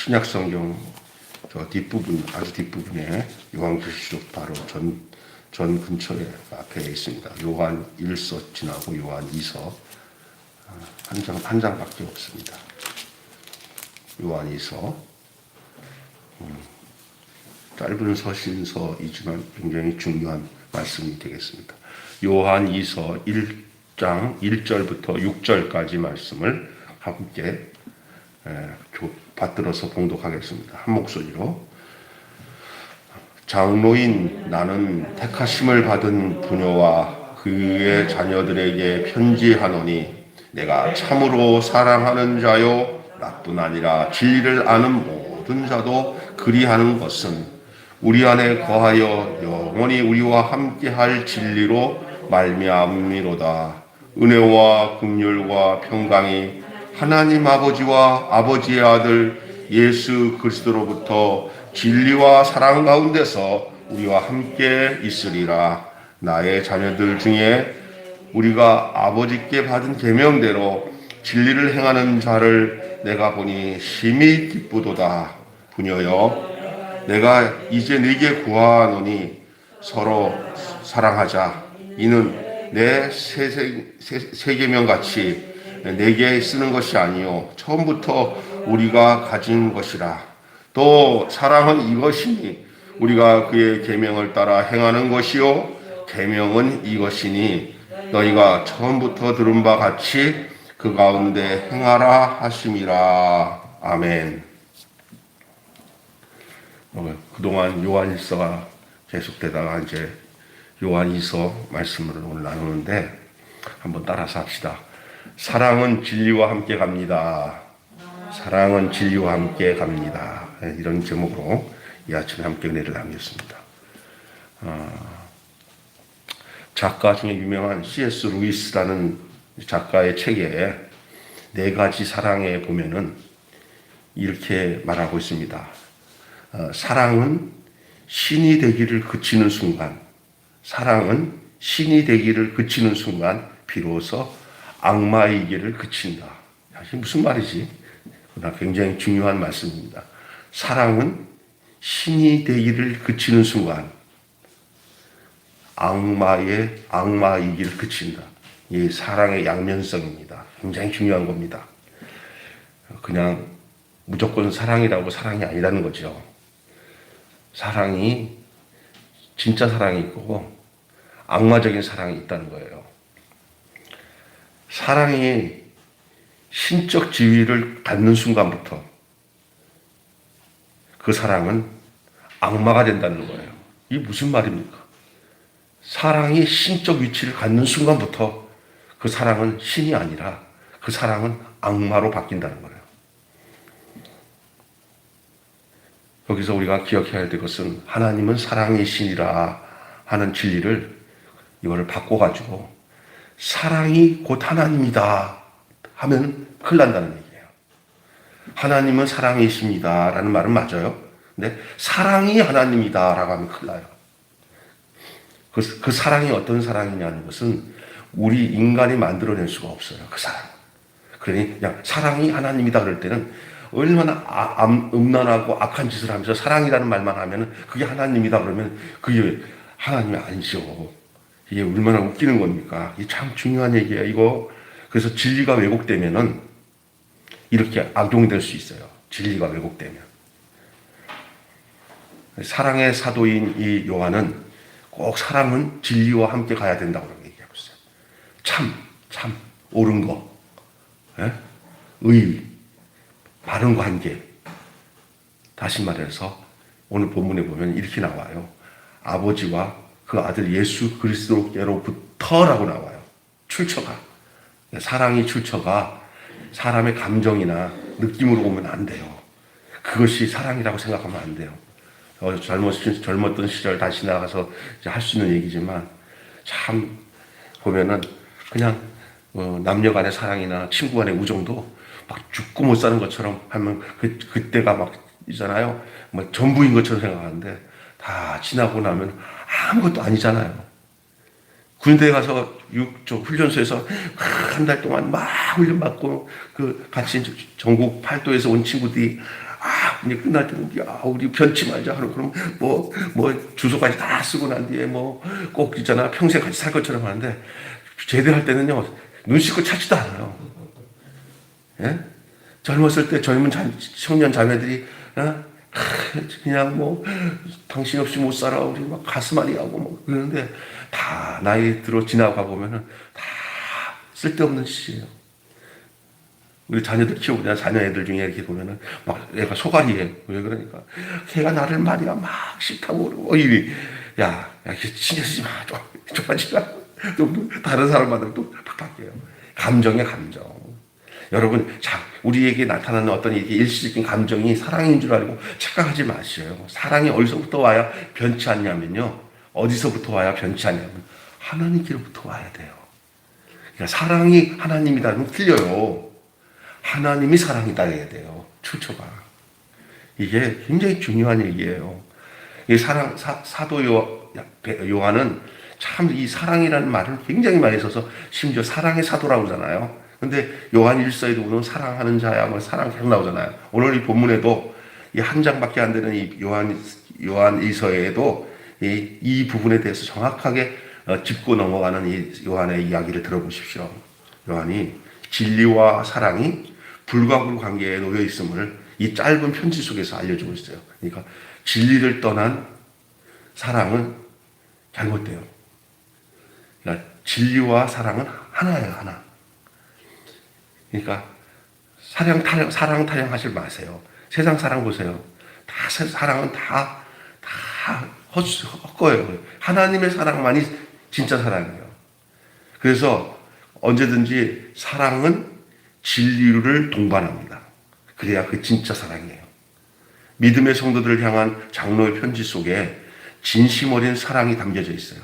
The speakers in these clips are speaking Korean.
신약 성경 저 뒷부분, 아주 뒷부분에 요한계시록 바로 전 근처에 앞에 있습니다. 요한 1서 지나고 요한 2서 한 장밖에 없습니다. 요한 2서 짧은 서신서이지만 굉장히 중요한 말씀이 되겠습니다. 요한 2서 1장 1절부터 6절까지 말씀을 함께 받들어서 봉독하겠습니다. 한 목소리로. 장로인 나는 택하심을 받은 부녀와 그의 자녀들에게 편지하노니 내가 참으로 사랑하는 자요 나뿐 아니라 진리를 아는 모든 자도 그리하는 것은 우리 안에 거하여 영원히 우리와 함께할 진리로 말미암음이로다. 은혜와 긍휼과 평강이 하나님 아버지와 아버지의 아들 예수 그리스도로부터 진리와 사랑 가운데서 우리와 함께 있으리라. 나의 자녀들 중에 우리가 아버지께 받은 계명대로 진리를 행하는 자를 내가 보니 심히 기쁘도다. 부녀여, 내가 이제 네게 구하노니 서로 사랑하자. 이는 내 새 계명 같이 내게 쓰는 것이 아니요 처음부터 우리가 가진 것이라. 또 사랑은 이것이니 우리가 그의 계명을 따라 행하는 것이요 계명은 이것이니 너희가 처음부터 들은 바 같이 그 가운데 행하라 하심이라. 아멘. 그동안 요한일서가 계속되다가 이제 요한이서 말씀을 오늘 나누는데 한번 따라서 합시다. 사랑은 진리와 함께 갑니다. 사랑은 진리와 함께 갑니다. 이런 제목으로 이 아침에 함께 은혜를 나누겠습니다. 작가 중에 유명한 C.S. 루이스라는 작가의 책에 네 가지 사랑에 보면은 이렇게 말하고 있습니다. 사랑은 신이 되기를 그치는 순간, 사랑은 신이 되기를 그치는 순간 비로소 악마이기를 그친다. 사실 무슨 말이지? 그러나 굉장히 중요한 말씀입니다. 사랑은 신이 되기를 그치는 순간 악마이기를 그친다. 이 사랑의 양면성입니다. 굉장히 중요한 겁니다. 그냥 무조건 사랑이라고 사랑이 아니라는 거죠. 사랑이 진짜 사랑이 있고 악마적인 사랑이 있다는 거예요. 사랑이 신적 지위를 갖는 순간부터 그 사랑은 악마가 된다는 거예요. 이게 무슨 말입니까? 사랑이 신적 위치를 갖는 순간부터 그 사랑은 신이 아니라 그 사랑은 악마로 바뀐다는 거예요. 여기서 우리가 기억해야 될 것은 하나님은 사랑의 신이라 하는 진리를 이거를 바꿔가지고 사랑이 곧 하나님이다 하면 큰일 난다는 얘기예요. 하나님은 사랑이십니다 라는 말은 맞아요. 근데 사랑이 하나님이다 라고 하면 큰일 나요. 그 사랑이 어떤 사랑이냐는 것은 우리 인간이 만들어낼 수가 없어요. 그 사랑. 그러니 그냥 사랑이 하나님이다 그럴 때는 얼마나 음란하고 악한 짓을 하면서 사랑이라는 말만 하면 그게 하나님이다 그러면 그게 하나님이 아니죠. 이게 얼마나 웃기는 겁니까? 이게 참 중요한 얘기예요, 이거. 그래서 진리가 왜곡되면은 이렇게 악용될 수 있어요. 진리가 왜곡되면. 사랑의 사도인 이 요한은 꼭 사랑은 진리와 함께 가야 된다고 얘기하고 있어요. 참, 옳은 거, 의, 바른 관계. 다시 말해서 오늘 본문에 보면 이렇게 나와요. 아버지와 그 아들 예수 그리스도께로부터라고 나와요. 출처가. 사랑이 출처가 사람의 감정이나 느낌으로 오면 안 돼요. 그것이 사랑이라고 생각하면 안 돼요. 젊었던 시절 다시 나가서 할 수 있는 얘기지만 참 보면은 그냥 남녀 간의 사랑이나 친구 간의 우정도 막 죽고 못 사는 것처럼 하면 그때가 막 있잖아요. 막 전부인 것처럼 생각하는데 다 지나고 나면 아무것도 아니잖아요. 군대에 가서 훈련소에서 한 달 동안 막 훈련 받고 같이 전국 팔도에서 온 친구들이 이제 끝날 때는, 야, 우리 변치 말자 하고, 그럼 주소까지 다 쓰고 난 뒤에 꼭 있잖아. 평생 같이 살 것처럼 하는데, 제대할 때는요, 눈 씻고 찾지도 않아요. 예? 젊었을 때 젊은 청년 자매들이, 그냥 당신 없이 못 살아. 우리 막 가슴 앓이 하고 그러는데, 다 나이 들어 지나가 보면은 다 쓸데없는 짓이에요. 우리 자녀들 키우고 내가 자녀 애들 중에 이렇게 보면은 막 애가 소갈이에요. 왜 그러니까 걔가 나를 말이야 막 싫다고 그러고 야 신경 쓰지 마. 좀 하지 마. 또 다른 사람 만나면 또 팍팍해요. 감정의 감정. 여러분, 우리에게 나타나는 어떤 이렇게 일시적인 감정이 사랑인 줄 알고 착각하지 마시오. 사랑이 어디서부터 와야 변치 않냐면요. 어디서부터 와야 변치 않냐면 하나님께로부터 와야 돼요. 그러니까 사랑이 하나님이라는 틀려요. 하나님이 사랑이다 해야 돼요. 출처가. 이게 굉장히 중요한 얘기예요. 이 사도 요한은 참 이 사랑이라는 말을 굉장히 많이 써서 심지어 사랑의 사도라고 그러잖아요. 근데 요한 1서에도 보면 사랑하는 자야, 사랑 계속 나오잖아요. 오늘 이 본문에도 이 한 장밖에 안 되는 이 요한 1서에도 이 부분에 대해서 정확하게 짚고 넘어가는 이 요한의 이야기를 들어보십시오. 요한이 진리와 사랑이 불가분 관계에 놓여 있음을 이 짧은 편지 속에서 알려주고 있어요. 그러니까 진리를 떠난 사랑은 잘못돼요. 그러니까 진리와 사랑은 하나예요, 하나. 그러니까 사랑 타령하지 마세요. 세상 사랑 보세요. 사랑은 다 헛거예요. 하나님의 사랑만이 진짜 사랑이에요. 그래서 언제든지 사랑은 진리를 동반합니다. 그래야 그 진짜 사랑이에요. 믿음의 성도들을 향한 장로의 편지 속에 진심 어린 사랑이 담겨져 있어요.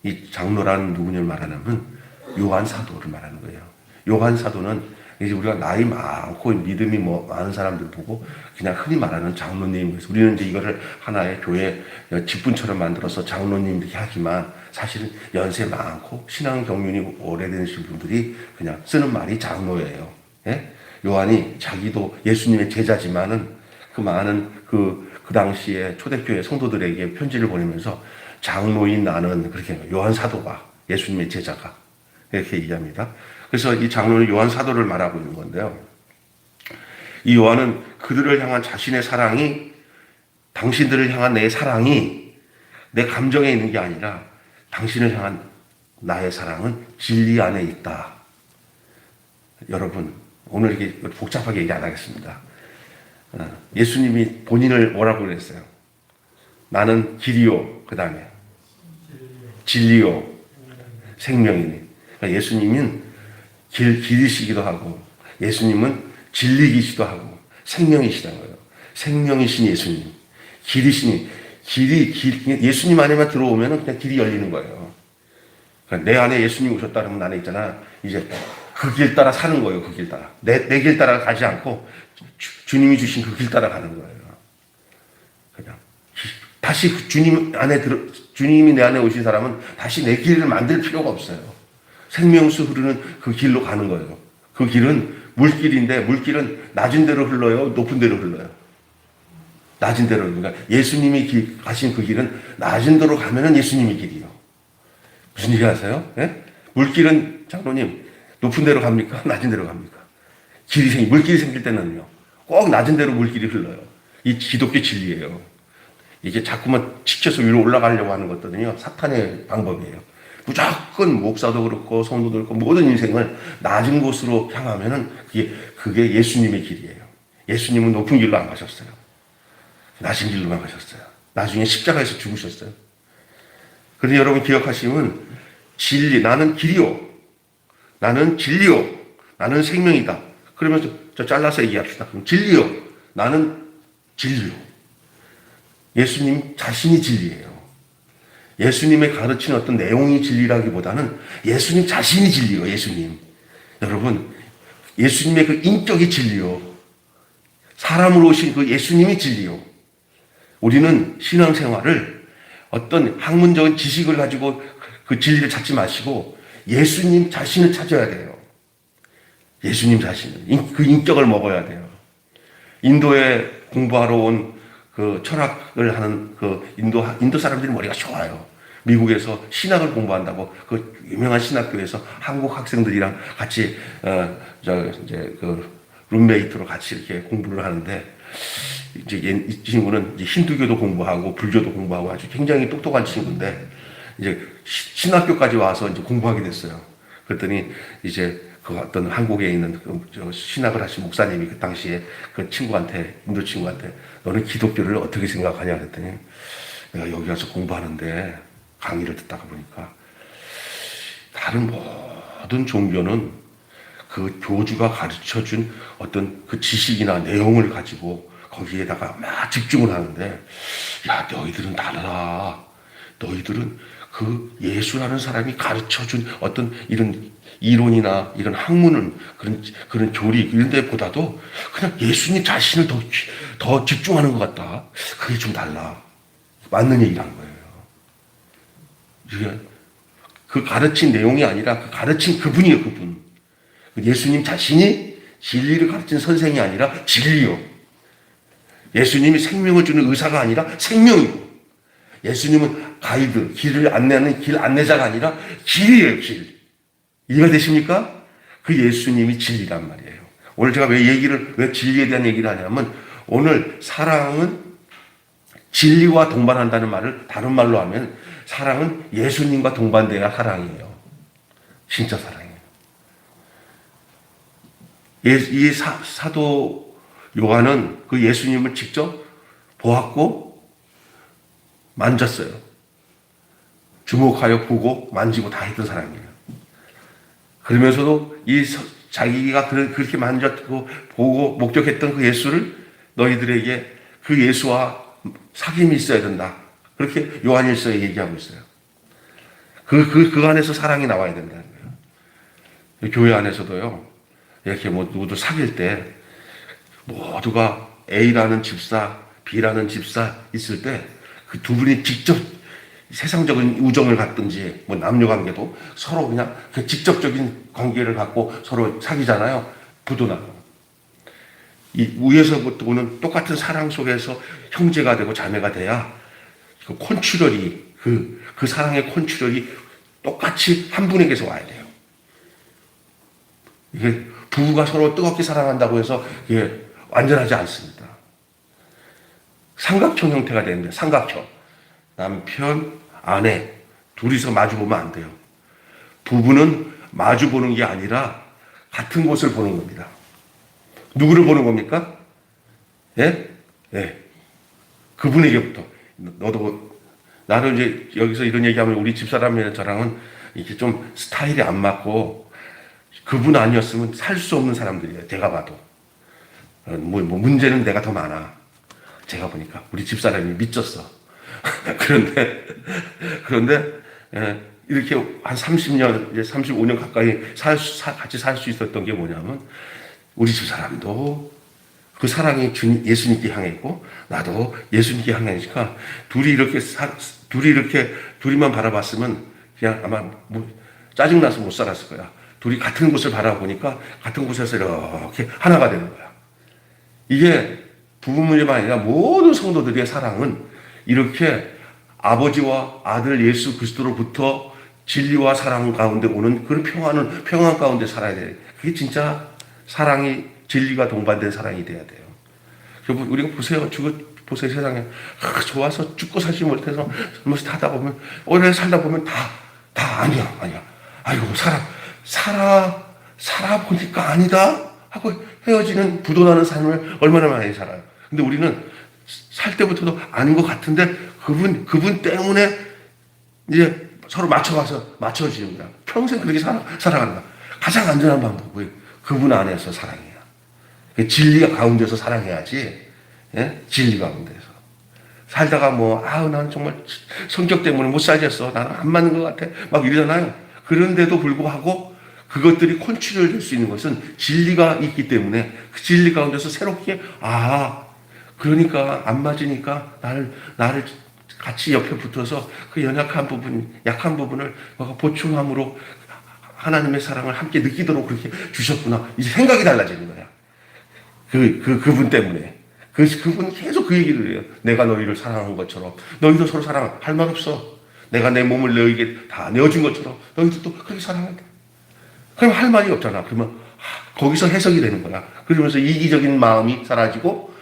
이 장로라는 누구를 말하냐면 요한 사도를 말하는 거예요. 요한 사도는 이제 우리가 나이 많고 믿음이 많은 사람들 보고 그냥 흔히 말하는 장로님. 그래서 우리는 이제 이거를 하나의 교회 직분처럼 만들어서 장로님 이렇게 하지만 사실은 연세 많고 신앙 경륜이 오래되신 분들이 그냥 쓰는 말이 장로예요. 예? 요한이 자기도 예수님의 제자지만은 그 많은 그 당시에 초대교회 성도들에게 편지를 보내면서 장로인 나는 그렇게 요한 사도가 예수님의 제자가 이렇게 얘기합니다. 그래서 이 장로는 요한 사도를 말하고 있는 건데요. 이 요한은 그들을 향한 자신의 사랑이 당신들을 향한 내 사랑이 내 감정에 있는 게 아니라 당신을 향한 나의 사랑은 진리 안에 있다. 여러분, 오늘 이렇게 복잡하게 얘기 안 하겠습니다. 예수님이 본인을 뭐라고 그랬어요? 나는 길이요, 그 다음에 진리요, 생명이니. 그러니까 예수님은 길이시기도 하고, 예수님은 진리이시기도 하고, 생명이시다는 거예요. 생명이신 예수님, 길이시니, 예수님 안에만 들어오면 그냥 길이 열리는 거예요. 그러니까 내 안에 예수님 오셨다 그러면 나는 있잖아, 이제 그 길 따라 사는 거예요, 그 길 따라. 내 길 따라 가지 않고, 주님이 주신 그 길 따라 가는 거예요. 그냥. 다시 주님이 내 안에 오신 사람은 다시 내 길을 만들 필요가 없어요. 생명수 흐르는 그 길로 가는 거예요. 그 길은 물길인데 물길은 낮은 데로 흘러요, 높은 데로 흘러요. 낮은 데로. 그러니까 예수님이 가신 그 길은 낮은 데로 가면은 예수님의 길이요. 무슨 얘기 하세요? 예? 물길은 장로님 높은 데로 갑니까? 낮은 데로 갑니까? 물길이 생길 때는요. 꼭 낮은 데로 물길이 흘러요. 이 기독교 진리예요. 이게 자꾸만 치켜서 위로 올라가려고 하는 것들은요, 사탄의 방법이에요. 무조건 목사도 그렇고 성도도 그렇고 모든 인생을 낮은 곳으로 향하면은 그게 예수님의 길이에요. 예수님은 높은 길로 안 가셨어요. 낮은 길로만 가셨어요. 나중에 십자가에서 죽으셨어요. 그런데 여러분 기억하시면 나는 길이요, 나는 진리요, 나는 생명이다. 그러면서 잘라서 얘기합시다. 그럼 진리요, 나는 진리요. 예수님 자신이 진리예요. 예수님의 가르치는 어떤 내용이 진리라기보다는 예수님 자신이 진리요. 예수님. 여러분, 예수님의 그 인격이 진리요. 사람으로 오신 그 예수님이 진리요. 우리는 신앙생활을 어떤 학문적인 지식을 가지고 그 진리를 찾지 마시고 예수님 자신을 찾아야 돼요. 예수님 자신을. 그 인격을 먹어야 돼요. 인도에 공부하러 온 그 철학을 하는 그 인도 사람들이 머리가 좋아요. 미국에서 신학을 공부한다고 그 유명한 신학교에서 한국 학생들이랑 같이 이제 그 룸메이트로 같이 이렇게 공부를 하는데 이제 이 친구는 이제 힌두교도 공부하고 불교도 공부하고 아주 굉장히 똑똑한 친구인데 이제 신학교까지 와서 이제 공부하게 됐어요. 그랬더니 이제 그 어떤 한국에 있는 그 신학을 하신 목사님이 그 당시에 그 친구한테, 인도 친구한테 너는 기독교를 어떻게 생각하냐 그랬더니 내가 여기 와서 공부하는데 강의를 듣다가 보니까 다른 모든 종교는 그 교주가 가르쳐 준 어떤 그 지식이나 내용을 가지고 거기에다가 막 집중을 하는데 야, 너희들은 다르다. 너희들은 그 예수라는 사람이 가르쳐 준 어떤 이런 이론이나 이런 학문은 그런 교리 이런 데보다도 그냥 예수님 자신을 더 집중하는 것 같다. 그게 좀 달라. 맞는 얘기를 한 거예요. 이게 그 가르친 내용이 아니라 그 가르친 그분이에요, 그분. 예수님 자신이 진리를 가르친 선생이 아니라 진리요. 예수님이 생명을 주는 의사가 아니라 생명이고, 예수님은 가이드, 길을 안내하는 길 안내자가 아니라 길이에요, 길. 이해가 되십니까? 그 예수님이 진리란 말이에요. 오늘 제가 왜 진리에 대한 얘기를 하냐면, 오늘 사랑은 진리와 동반한다는 말을 다른 말로 하면, 사랑은 예수님과 동반돼야 사랑이에요. 진짜 사랑이에요. 이 사도 요한은 그 예수님을 직접 보았고, 만졌어요. 주목하여 보고 만지고 다 했던 사람이에요. 그러면서도 자기가 그렇게 만졌고 보고 목격했던 그 예수를 너희들에게 그 예수와 사귐이 있어야 된다. 그렇게 요한일서에 얘기하고 있어요. 그 안에서 사랑이 나와야 된다는 거예요. 교회 안에서도요, 이렇게 모두 사귈 때 모두가 A라는 집사, B라는 집사 있을 때 그 두 분이 직접 세상적인 우정을 갖든지 뭐 남녀 관계도 서로 그냥 그 직접적인 관계를 갖고 서로 사귀잖아요. 부도나고. 이 위에서부터 오는 똑같은 사랑 속에서 형제가 되고 자매가 돼야 그 콘츄럴이 그 사랑의 콘츄럴이 똑같이 한 분에게서 와야 돼요. 이게 부부가 서로 뜨겁게 사랑한다고 해서 이게 완전하지 않습니다. 삼각형 형태가 되는데, 삼각형. 남편, 아내, 둘이서 마주보면 안 돼요. 부부는 마주보는 게 아니라 같은 곳을 보는 겁니다. 누구를 보는 겁니까? 예? 예. 그분에게부터. 나는 이제 여기서 이런 얘기하면 우리 집사람이나 저랑은 이렇게 좀 스타일이 안 맞고, 그분 아니었으면 살 수 없는 사람들이에요. 제가 봐도. 문제는 내가 더 많아. 제가 보니까 우리 집사람이 미쳤어. 그런데 이렇게 한 30년, 이제 35년 가까이 같이 살 수 있었던 게 뭐냐면, 우리 집사람도 그 사랑이 예수님께 향했고, 나도 예수님께 향하니까 둘이만 바라봤으면 그냥 아마 짜증나서 못 살았을 거야. 둘이 같은 곳을 바라보니까 같은 곳에서 이렇게 하나가 되는 거야. 이게 부부뿐만 아니라 모든 성도들의 사랑은 이렇게 아버지와 아들 예수 그리스도로부터 진리와 사랑 가운데 오는 그런 평안 가운데 살아야 돼요. 그게 진짜 사랑이 진리가 동반된 사랑이 돼야 돼요. 우리가 보세요. 보세요. 세상에 좋아서 죽고 살지 못해서 젊어서 하다 보면, 오래 살다 보면 다 아니야. 아이고 살아 보니까 아니다 하고 헤어지는 부도나는 삶을 얼마나 많이 살아요. 근데 우리는 살 때부터도 아닌 것 같은데 그분 때문에 이제 서로 맞춰지는 거야. 평생 그렇게 살아가는 거야. 가장 안전한 방법이 그분 안에서 사랑이야. 진리가 가운데서 사랑해야지. 예? 진리 가운데서. 살다가 나는 정말 성격 때문에 못 살겠어. 나는 안 맞는 것 같아. 막 이러잖아요. 그런데도 불구하고 그것들이 콘츄럴 될 수 있는 것은 진리가 있기 때문에 그 진리 가운데서 새롭게, 그러니까 안 맞으니까 나를 같이 옆에 붙어서 그 약한 부분을 보충함으로 하나님의 사랑을 함께 느끼도록 그렇게 주셨구나. 이제 생각이 달라지는 거야. 그분 때문에. 그분 계속 그 얘기를 해요. 내가 너희를 사랑한 것처럼 너희도 서로 사랑할 말 없어. 내가 내 몸을 너희에게 다 내어준 것처럼 너희도 또 그렇게 사랑한다. 그럼 할 말이 없잖아. 그러면 거기서 해석이 되는 거야. 그러면서 이기적인 마음이 사라지고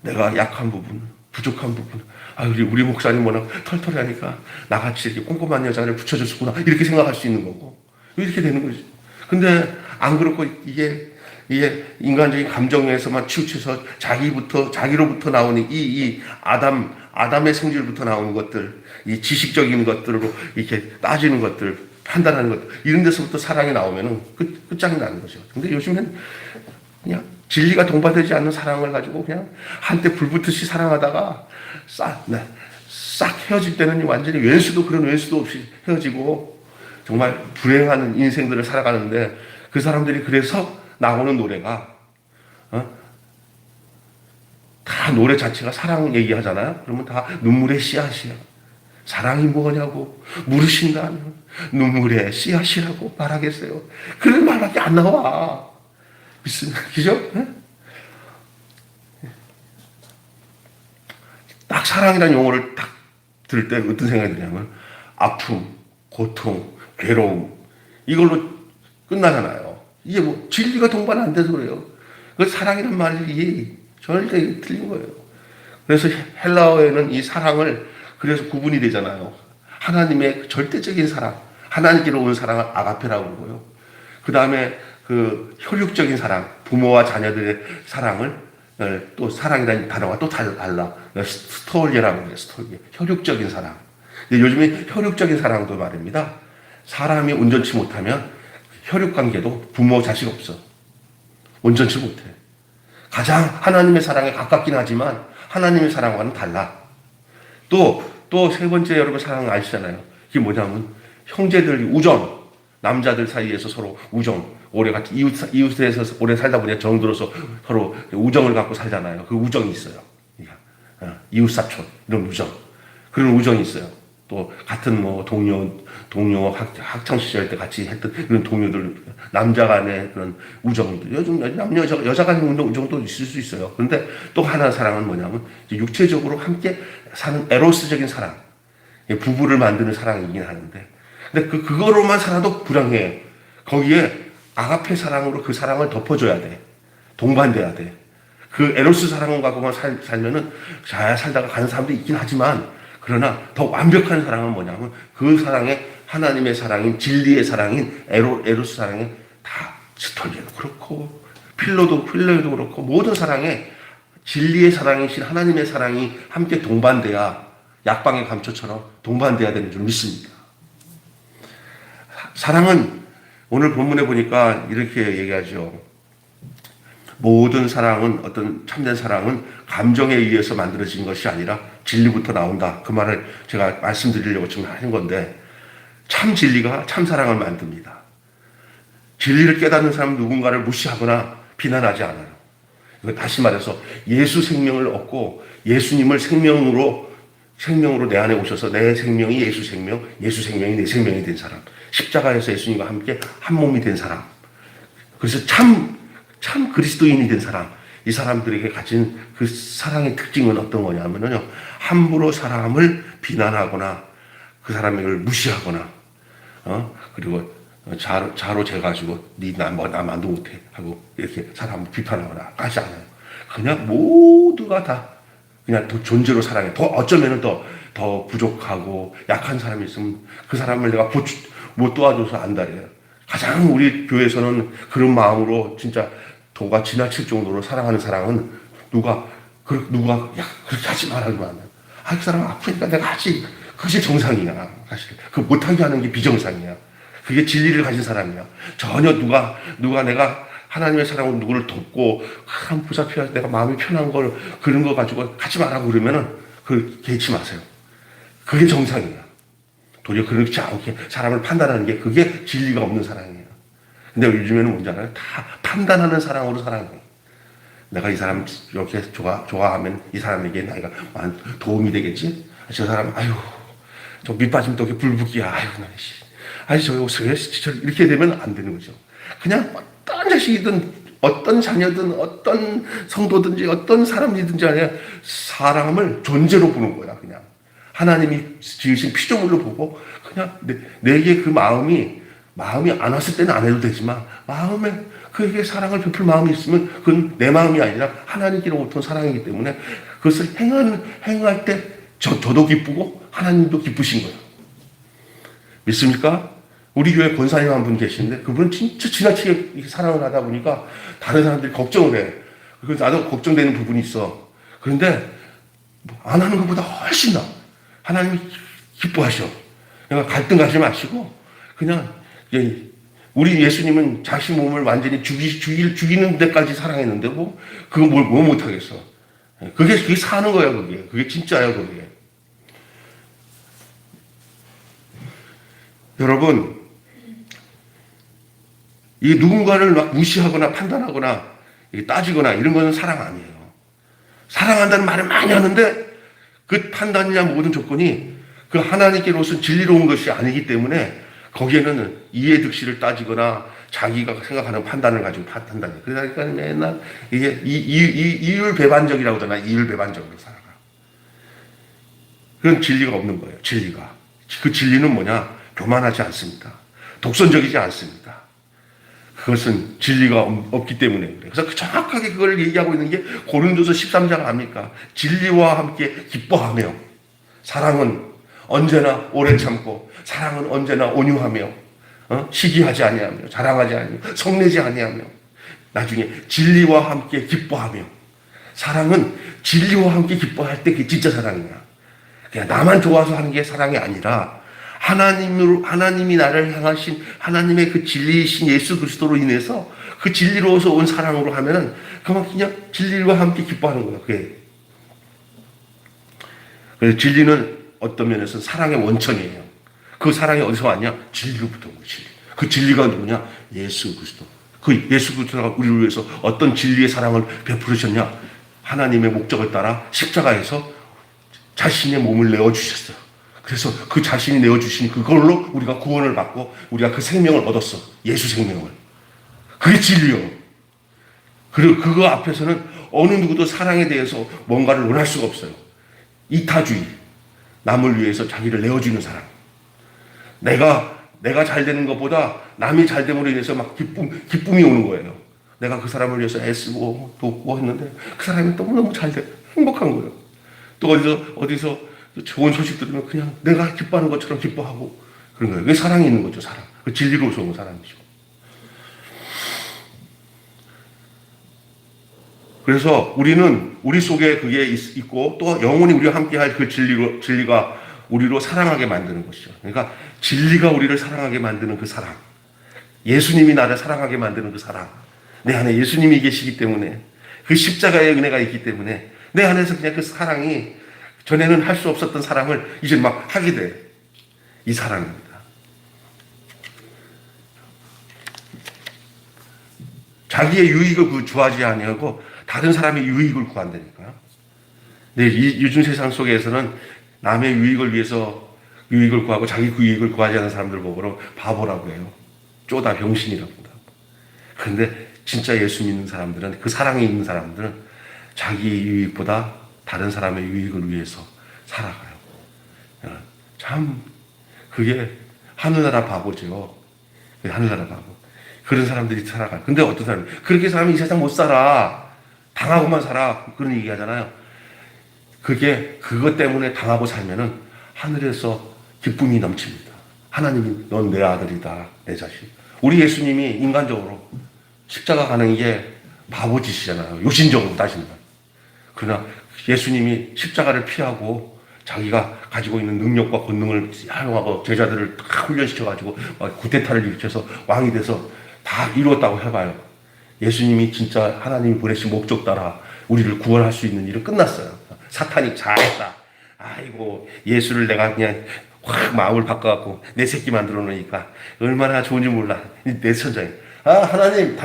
내가 약한 부분, 부족한 부분, 우리 목사님 워낙 털털하니까 나같이 이렇게 꼼꼼한 여자를 붙여줬구나 이렇게 생각할 수 있는 거고 이렇게 되는 거지. 근데 안 그렇고 이게 인간적인 감정에서만 치우쳐서 자기로부터 나오는 이 아담의 성질부터 나오는 것들, 이 지식적인 것들로 이렇게 따지는 것들, 판단하는 것들, 이런 데서부터 사랑이 나오면은 끝장이 나는 거죠. 근데 요즘엔 그냥 진리가 동반되지 않는 사랑을 가지고 그냥 한때 불붙듯이 사랑하다가 싹 헤어질 때는 완전히 그런 왼수도 없이 헤어지고 정말 불행한 인생들을 살아가는데 그 사람들이 그래서 나오는 노래가 다 노래 자체가 사랑 얘기하잖아요. 그러면 다 눈물의 씨앗이야. 사랑이 뭐냐고 물으신다면 눈물의 씨앗이라고 말하겠어요. 그런 말밖에 안 나와. 그죠? 딱 사랑이라는 용어를 딱 들을 때 어떤 생각이 드냐면 아픔, 고통, 괴로움 이걸로 끝나잖아요. 이게 뭐 진리가 동반 안 돼서 그래요. 그 사랑이란 말이 절대 틀린 거예요. 그래서 헬라어에는 이 사랑을 그래서 구분이 되잖아요. 하나님의 절대적인 사랑, 하나님께로 온 사랑을 아가페라고 그러고요. 그 다음에 그 혈육적인 사랑, 부모와 자녀들의 사랑을 또 사랑이라는 단어가 또 달라. 스톨리라고 해요. 스톨리. 혈육적인 사랑. 근데 요즘에 혈육적인 사랑도 말입니다. 사람이 온전치 못하면 혈육관계도 부모 자식 없어. 온전치 못해. 가장 하나님의 사랑에 가깝긴 하지만 하나님의 사랑과는 달라. 또 세 번째 여러분 사랑 아시잖아요. 이게 뭐냐면 형제들 우정. 남자들 사이에서 서로 우정. 오래같이 이웃에서 오래 살다 보니 정들어서 서로 우정을 갖고 살잖아요. 그 우정이 있어요. 이웃사촌 이런 우정. 그런 우정이 있어요. 또 같은 뭐 동료 학창 시절 때 같이 했던 그런 동료들 남자 간의 그런 우정들 요즘 여자 간의 우정도 있을 수 있어요. 그런데 또 하나 사랑은 뭐냐면 육체적으로 함께 사는 에로스적인 사랑, 부부를 만드는 사랑이긴 하는데 근데 그거로만 살아도 불행해요. 거기에 아가페 사랑으로 그 사랑을 덮어줘야 돼. 동반돼야 돼. 그 에로스 사랑을 갖고만 살면은 잘 살다가 가는 사람도 있긴 하지만 그러나 더 완벽한 사랑은 뭐냐면 그 사랑에 하나님의 사랑인 진리의 사랑인 에로스 사랑에 다 스톨리도 그렇고 필로도 그렇고 모든 사랑에 진리의 사랑이신 하나님의 사랑이 함께 동반돼야 약방의 감초처럼 동반돼야 되는 줄 믿습니다. 사랑은 오늘 본문에 보니까 이렇게 얘기하죠. 모든 사랑은 어떤 참된 사랑은 감정에 의해서 만들어진 것이 아니라 진리부터 나온다. 그 말을 제가 말씀드리려고 지금 하는 건데 참 진리가 참 사랑을 만듭니다. 진리를 깨닫는 사람은 누군가를 무시하거나 비난하지 않아요. 이거 다시 말해서 예수 생명을 얻고 예수님을 생명으로 내 안에 오셔서 내 생명이 예수 생명이 내 생명이 된 사람. 십자가에서 예수님과 함께 한 몸이 된 사람. 그래서 참 그리스도인이 된 사람. 이 사람들에게 가진 그 사랑의 특징은 어떤 거냐면요. 함부로 사람을 비난하거나 그 사람을 무시하거나, 그리고 자로 재가지고 나만도 못해 하고 이렇게 사람을 비판하거나 하지 않아요. 그냥 모두가 다 그냥 더 존재로 사랑해. 더 어쩌면은 더 부족하고 약한 사람이 있으면 그 사람을 내가 못 도와줘서 안달이에요. 가장 우리 교회에서는 그런 마음으로 진짜 도가 지나칠 정도로 사랑하는 사랑은 누가 그렇게 하지 말라고만 그 사람 아프니까 내가 하지. 그게 정상이야. 사실 그 못하게 하는 게 비정상이야. 그게 진리를 가진 사람이야. 전혀 누가 내가 하나님의 사랑으로 누구를 돕고 한 보살펴야 내가 마음이 편한 걸 그런 거 가지고 하지 말라고 그러면은 그 개의치 마세요. 그게 정상이야. 도리어 그렇지 않게 사람을 판단하는 게 그게 진리가 없는 사랑이에요. 근데 요즘에는 뭔지 알아요? 다 판단하는 사랑으로 사랑해요. 내가 이 사람 이렇게 좋아하면 이 사람에게 내가 도움이 되겠지? 저 사람, 저 밑빠지면 또 불붙기야. 저거 이렇게 되면 안 되는 거죠. 그냥 어떤 자식이든 어떤 자녀든 어떤 성도든지 어떤 사람이든지 아니라 사람을 존재로 보는 거야. 그냥 하나님이 지으신 피조물로 보고 그냥 내게 그 마음이 안 왔을 때는 안 해도 되지만 마음에 그에게 사랑을 베풀 마음이 있으면 그건 내 마음이 아니라 하나님께로부터 사랑이기 때문에 그것을 행할 때 저도 기쁘고 하나님도 기쁘신 거예요. 믿습니까? 우리 교회 권사님 한 분 계시는데 그분은 진짜 지나치게 사랑을 하다 보니까 다른 사람들이 걱정을 해. 그래서 나도 걱정되는 부분이 있어. 그런데 안 하는 것보다 훨씬 나아. 하나님이 기뻐하셔. 그러니까 갈등 가지 마시고 그냥 우리 예수님은 자신 몸을 완전히 죽이는 데까지 사랑했는데 그거 뭐 못하겠어. 그게 사는 거야. 그게 진짜야. 그게. 여러분, 이 누군가를 막 무시하거나 판단하거나 따지거나 이런 것은 사랑 아니에요. 사랑한다는 말을 많이 하는데 그 판단이나 모든 조건이 그 하나님께로서는 진리로운 것이 아니기 때문에 거기에는 이해득실을 따지거나 자기가 생각하는 판단을 가지고 판단해요. 그러니까 맨날 이게 이율배반적이라고 하잖아. 이율배반적으로 살아가. 그런 진리가 없는 거예요. 진리가. 그 진리는 뭐냐? 교만하지 않습니다. 독선적이지 않습니다. 그것은 진리가 없기 때문에 그래요. 그래서 정확하게 그걸 얘기하고 있는 게 고린도서 13장 아닙니까? 진리와 함께 기뻐하며 사랑은 언제나 오래 참고 사랑은 언제나 온유하며 시기하지 아니하며 자랑하지 아니하며 성내지 아니하며 나중에 진리와 함께 기뻐하며 사랑은 진리와 함께 기뻐할 때 그게 진짜 사랑이야. 그냥 나만 좋아서 하는 게 사랑이 아니라 하나님이 나를 향하신 하나님의 그 진리이신 예수 그리스도로 인해서 그 진리로서 온 사랑으로 하면은 그냥 진리와 함께 기뻐하는 거야. 그게. 그래서 진리는 어떤 면에서는 사랑의 원천이에요. 그 사랑이 어디서 왔냐? 진리로부터 온 거야. 진리. 그 진리가 누구냐? 예수 그리스도. 그 예수 그리스도가 우리를 위해서 어떤 진리의 사랑을 베풀으셨냐? 하나님의 목적을 따라 십자가에서 자신의 몸을 내어주셨어요. 그래서 그 자신이 내어주신 그걸로 우리가 구원을 받고 우리가 그 생명을 얻었어. 예수 생명을. 그게 진리요. 그리고 그거 앞에서는 어느 누구도 사랑에 대해서 뭔가를 논할 수가 없어요. 이타주의. 남을 위해서 자기를 내어주는 사람. 내가 잘 되는 것보다 남이 잘 됨으로 인해서 막 기쁨이 오는 거예요. 내가 그 사람을 위해서 애쓰고 돕고 했는데 그 사람이 너무너무 잘 돼. 행복한 거예요. 또 어디서 좋은 소식 들으면 그냥 내가 기뻐하는 것처럼 기뻐하고 그런 거예요. 그게 사랑이 있는 거죠, 사랑. 그 진리로서 온 사랑이죠. 그래서 우리는 우리 속에 그게 있고 또 영원히 우리와 함께 할 그 진리가 우리로 사랑하게 만드는 것이죠. 그러니까 진리가 우리를 사랑하게 만드는 그 사랑. 예수님이 나를 사랑하게 만드는 그 사랑. 내 안에 예수님이 계시기 때문에 그 십자가의 은혜가 있기 때문에 내 안에서 그냥 그 사랑이 전에는 할 수 없었던 사랑을 이제 막 하게 돼. 이 사랑입니다. 자기의 유익을 구하지 아니하고 다른 사람의 유익을 구한다니까요. 근데 요즘 세상 속에서는 남의 유익을 위해서 유익을 구하고 자기 유익을 구하지 않는 사람들 보고는 바보라고 해요. 쪼다 병신이라고 한다고. 그런데 진짜 예수 믿는 사람들은 그 사랑이 있는 사람들은 자기 유익보다 다른 사람의 유익을 위해서 살아가요. 참 그게 하늘나라 바보죠. 하늘나라 바보. 그런 사람들이 살아가요. 근데 어떤 사람이 그렇게 사람이 이 세상 못 살아. 당하고만 살아. 그런 얘기 하잖아요. 그게 그것 때문에 당하고 살면은 하늘에서 기쁨이 넘칩니다. 하나님이 넌 내 아들이다. 내 자식. 우리 예수님이 인간적으로 십자가 가는 게 바보짓이잖아요. 요신적으로 따진다. 그러나 예수님이 십자가를 피하고 자기가 가지고 있는 능력과 권능을 사용하고 제자들을 다 훈련시켜가지고 구테타를 일으켜서 왕이 돼서 다 이루었다고 해봐요. 예수님이 진짜 하나님이 보내신 목적 따라 우리를 구원할 수 있는 일은 끝났어요. 사탄이 잘했다. 아이고 예수를 내가 그냥 확 마음을 바꿔갖고 내 새끼 만들어 놓으니까 얼마나 좋은지 몰라. 내 선장이. 하나님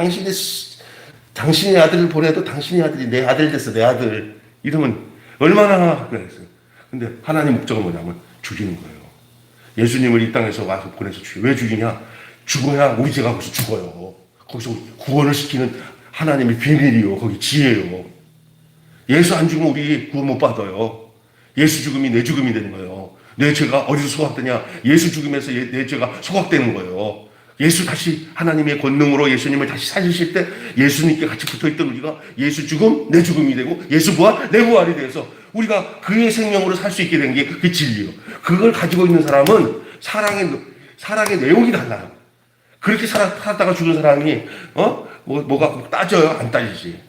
당신의 아들을 보내도 당신의 아들이 내 아들 됐어. 내 아들. 이러면 얼마나 그랬어요. 근데 하나님 목적은 뭐냐면 죽이는 거예요. 예수님을 이 땅에서 와서 보내서 죽여. 왜 죽이냐? 죽어야 우리 죄가 거기서 죽어요. 거기서 구원을 시키는 하나님의 비밀이요. 거기 지혜요. 예수 안 죽으면 우리 구원 못 받아요. 예수 죽음이 내 죽음이 되는 거예요. 내 죄가 어디서 소각되냐? 예수 죽음에서 내 죄가 소각되는 거예요. 예수 다시 하나님의 권능으로 예수님을 다시 살리실 때 예수님께 같이 붙어있던 우리가 예수 죽음, 내 죽음이 되고 예수 부활, 내 부활이 돼서 우리가 그의 생명으로 살 수 있게 된 게 그 진리예요. 그걸 가지고 있는 사람은 사랑의 내용이 달라요. 그렇게 살았다가 죽은 사람이 뭐가 따져요? 안 따지지.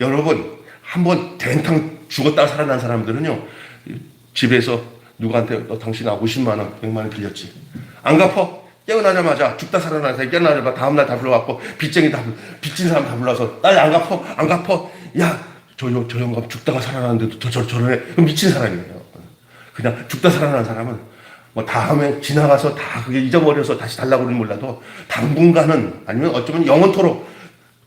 여러분 한번 된탕 죽었다가 살아난 사람들은요, 집에서 누구한테 너 당신 50만 원, 100만 원 빌렸지. 안 갚아? 깨어나자마자 죽다 살아나서 깨어나자마자 다음날 다 불러갖고 빚쟁이 빚진 사람 다 불러서 나 안 갚아? 안 갚아? 야, 저 영감 죽다가 살아나는데도 저러네. 그럼 미친 사람이에요. 그냥 죽다 살아난 사람은 뭐 다음에 지나가서 다 그게 잊어버려서 다시 달라고는 몰라도 당분간은 아니면 어쩌면 영원토록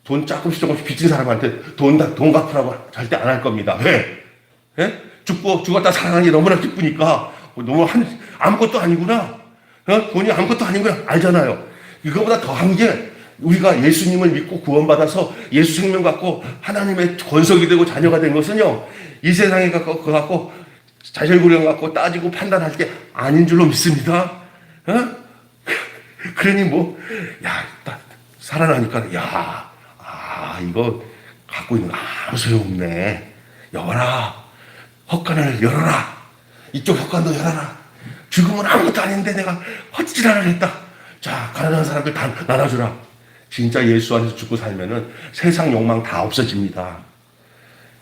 돈 조금씩 빚진 사람한테 돈 갚으라고 절대 안 할 겁니다. 왜? 예? 죽었다 살아나는 게 너무나 기쁘니까 너무 아무것도 아니구나. 돈이 아무것도 아닌 거 알잖아요. 이거보다 더한 게 우리가 예수님을 믿고 구원받아서 예수 생명 갖고 하나님의 권속이 되고 자녀가 된 것은요, 이 세상에 갖고 자질구레 갖고 따지고 판단할 게 아닌 줄로 믿습니다. 그러니 살아나니까 이거 갖고 있는 거 아무 소용없네. 열어라. 헛간을 열어라. 이쪽 헛간도 열어라. 죽음은 아무것도 아닌데 내가 헛질환을 했다. 자, 가난한 사람들 다 나눠주라. 진짜 예수 안에서 죽고 살면은 세상 욕망 다 없어집니다.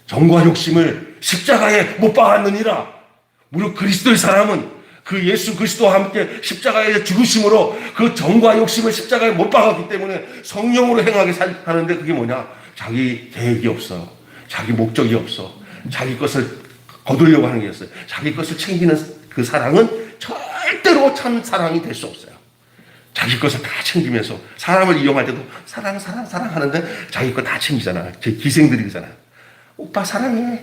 정과 욕심을 십자가에 못 박았느니라. 무릇 그리스도의 사람은 그 예수 그리스도와 함께 십자가의 죽으심으로 그 정과 욕심을 십자가에 못 박았기 때문에 성령으로 행하게 하는데 그게 뭐냐? 자기 계획이 없어. 자기 목적이 없어. 자기 것을 거두려고 하는 게 있어요. 자기 것을 챙기는 그 사랑은 절대로 참 사랑이 될 수 없어요. 자기 것을 다 챙기면서 사람을 이용할 때도 사랑 하는데 자기 거 다 챙기잖아. 제 기생들이잖아요. 오빠 사랑해.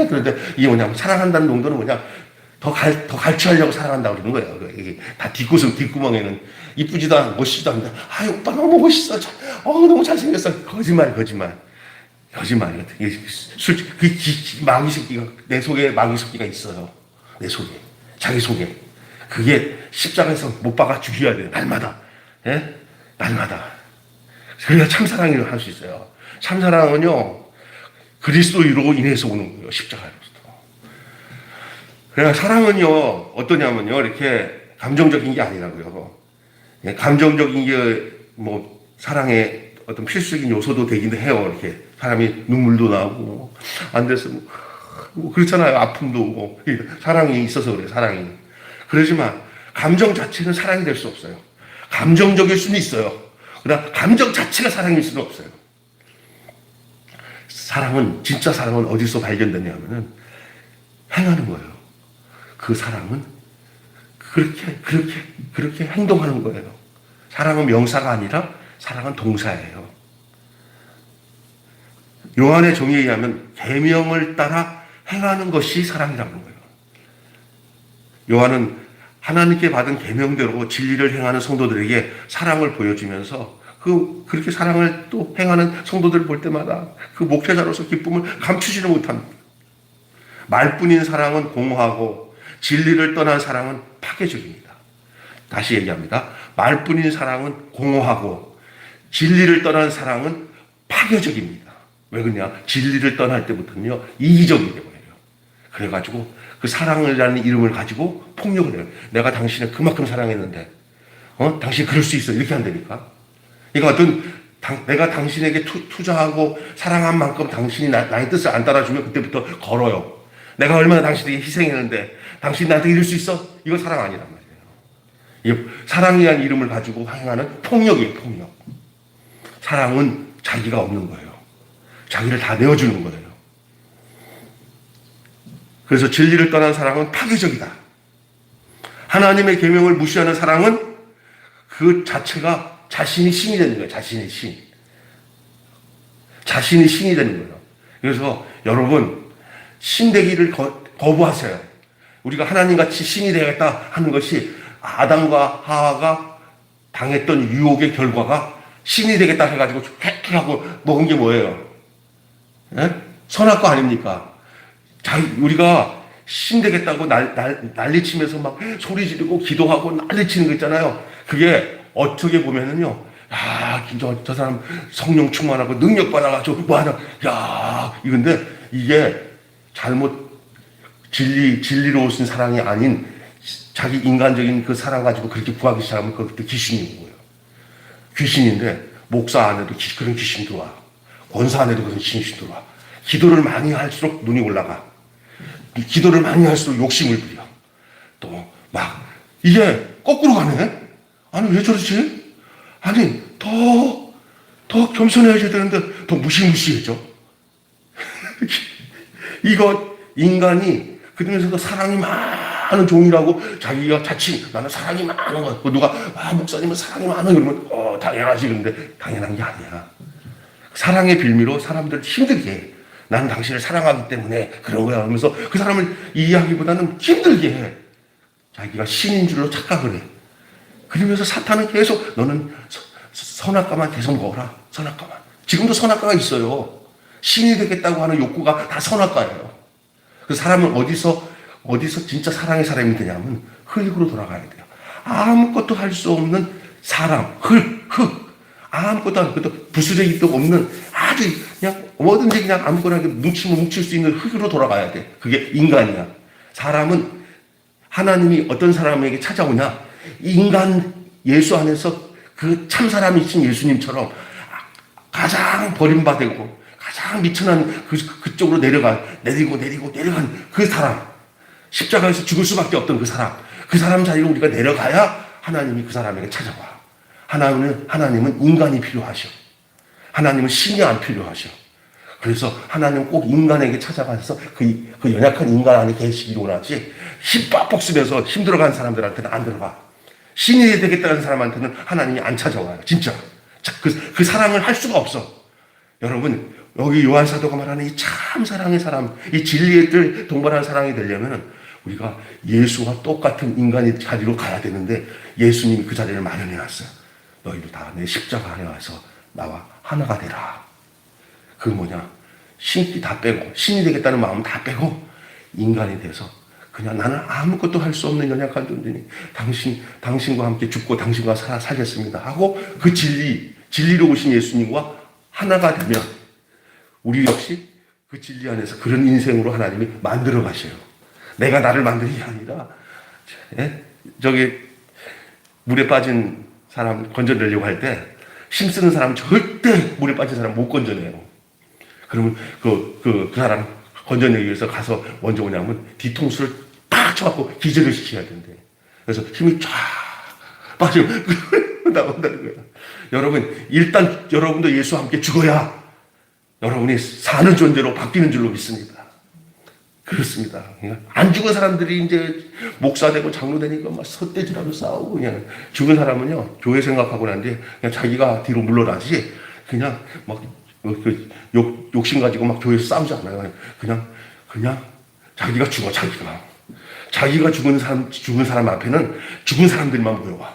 그런데 이게 뭐냐면 사랑한다는 농도는 뭐냐? 더 갈취하려고 사랑한다고 그러는 거예요. 이게 다 뒷구멍에는 이쁘지도 않고 멋지지도 않은데 오빠 너무 멋있어. 너무 잘생겼어. 거짓말. 마귀 새끼가 내 속에 마귀 새끼가 있어요. 내 속에. 자기 속에. 그게 십자가에서 못 박아 죽여야 돼요. 날마다. 예? 날마다. 그래야 참사랑을 할 수 있어요. 참사랑은요, 그리스도로 인해서 오는 거예요. 십자가로부터. 그러니까 사랑은요, 어떠냐면요, 이렇게 감정적인 게 아니라고요. 감정적인 게 사랑의 어떤 필수적인 요소도 되긴 해요. 이렇게 사람이 눈물도 나고, 안 돼서 그렇잖아요. 아픔도 오고. 사랑이 있어서 그래요. 사랑이. 그러지만 감정 자체는 사랑이 될 수 없어요. 감정적일 수는 있어요. 그러나 감정 자체가 사랑일 수는 없어요. 진짜 사랑은 어디서 발견되냐면은 행하는 거예요. 그 사랑은 그렇게 행동하는 거예요. 사랑은 명사가 아니라 사랑은 동사예요. 요한의 정의에 의하면 계명을 따라 행하는 것이 사랑이라는 거예요. 요한은 하나님께 받은 계명대로 진리를 행하는 성도들에게 사랑을 보여주면서 그렇게 사랑을 또 행하는 성도들을 볼 때마다 그 목회자로서 기쁨을 감추지를 못합니다. 말뿐인 사랑은 공허하고 진리를 떠난 사랑은 파괴적입니다. 다시 얘기합니다. 말뿐인 사랑은 공허하고 진리를 떠난 사랑은 파괴적입니다. 왜 그러냐? 진리를 떠날 때부터는요, 이기적이 되어요. 그래가지고 그 사랑이라는 이름을 가지고 폭력을 해요. 내가 당신을 그만큼 사랑했는데, 당신 그럴 수 있어. 이렇게 한다니까. 그러니까 내가 당신에게 투자하고 사랑한 만큼 당신이 나의 뜻을 안 따라주면 그때부터 걸어요. 내가 얼마나 당신에게 희생했는데 당신 나한테 이럴 수 있어? 이건 사랑 아니란 말이에요. 이게 사랑이라는 이름을 가지고 행하는 폭력이에요. 폭력. 사랑은 자기가 없는 거예요. 자기를 다 내어주는 거예요. 그래서 진리를 떠난 사랑은 파괴적이다. 하나님의 계명을 무시하는 사랑은 그 자체가 자신이 신이 되는 거예요. 자신이 신이 되는 거예요. 그래서 여러분, 신되기를 거부하세요. 우리가 하나님같이 신이 되겠다 하는 것이 아담과 하와가 당했던 유혹의 결과가 신이 되겠다 해가지고 획하고 먹은 게 뭐예요? 예? 선악과 아닙니까? 우리가 신 되겠다고 난리치면서 막 소리 지르고 기도하고 난리치는 거 있잖아요. 그게 어떻게 보면은요, 야, 진짜 저 사람 성령 충만하고 능력 받아가지고 뭐 하나, 야, 이건데 이게 잘못 진리로 오신 사랑이 아닌 자기 인간적인 그 사랑 가지고 그렇게 구하기 시작하면 그것도 귀신인 거예요. 귀신인데 목사 안에도 그런 귀신 들어와. 권사 안에도 그런 귀신 들어와. 기도를 많이 할수록 눈이 올라가. 기도를 많이 할수록 욕심을 부려. 또 막 이게 거꾸로 가네. 아니 왜 저러지? 아니 더 겸손해져야 되는데 더 무시무시해져. 이거 인간이 그러면서도 사랑이 많은 종이라고 자기가 자칭 나는 사랑이 많은 거. 누가 목사님은 사랑이 많아 그러면 당연하지. 그런데 당연한 게 아니야. 사랑의 빌미로 사람들 힘들게 해. 나는 당신을 사랑하기 때문에 그런 거야 하면서 그 사람을 이해하기보다는 힘들게 해. 자기가 신인 줄로 착각을 해. 그러면서 사탄은 계속 너는 선악과만 계속 먹어라. 선악과만. 지금도 선악과가 있어요. 신이 되겠다고 하는 욕구가 다 선악과예요. 그 사람은 어디서 진짜 사랑의 사람이 되냐면 흙으로 돌아가야 돼요. 아무것도 할 수 없는 사람, 흙. 아무것도 부스러기도 없는 아주 그냥 뭐든지 그냥 아무거나 뭉치면 뭉칠 수 있는 흙으로 돌아가야 돼. 그게 인간이야. 사람은 하나님이 어떤 사람에게 찾아오냐? 인간 예수 안에서 그 참 사람이신 예수님처럼 가장 버림받고 가장 미천한 그쪽으로 내려간 그 사람. 십자가에서 죽을 수밖에 없던 그 사람 자리로 우리가 내려가야 하나님이 그 사람에게 찾아와. 하나님은 인간이 필요하셔. 하나님은 신이 안 필요하셔. 그래서 하나님은 꼭 인간에게 찾아가서 그 연약한 인간 안에 계시기를 원하지 힘 빡빡 쓰면서 힘들어간 사람들한테는 안 들어가. 신이 되겠다는 사람한테는 하나님이 안 찾아와요. 진짜. 그 사랑을 할 수가 없어. 여러분 여기 요한 사도가 말하는 이 참 사랑의 사람, 이 진리의 뜰 동반한 사랑이 되려면 우리가 예수와 똑같은 인간의 자리로 가야 되는데 예수님이 그 자리를 마련해 놨어요. 너희도 다 내 십자가 안에 와서 나와 하나가 되라. 그 뭐냐? 신기 다 빼고 신이 되겠다는 마음 다 빼고 인간이 돼서 그냥 나는 아무것도 할 수 없는 연약한 존재니 당신과 함께 죽고 당신과 살겠습니다 하고 그 진리로 오신 예수님과 하나가 되면 우리 역시 그 진리 안에서 그런 인생으로 하나님이 만들어 가셔요. 내가 나를 만드는 게 아니라 저기 물에 빠진 사람 건져내려고 할 때 힘쓰는 사람 절대 물에 빠진 사람 못 건져내요. 그러면 그 사람 건져내기 위해서 가서 먼저 뭐냐면 뒤통수를 팍 쳐갖고 기절을 시켜야 된대. 그래서 힘이 쫙 빠지면 나온다는 거야. 여러분 일단 여러분도 예수와 함께 죽어야 여러분이 사는 존재로 바뀌는 줄로 믿습니다. 그렇습니다. 안 죽은 사람들이 이제 목사 되고 장로 되니까 막 삿대질하고 싸우고 그냥 죽은 사람은요 교회 생각하고 난 뒤에 그냥 자기가 뒤로 물러나지 그냥 막 욕심 가지고 막 교회에서 싸우지 않아요. 그냥 자기가 죽어 자기가 죽은 사람 앞에는 죽은 사람들만 모여와.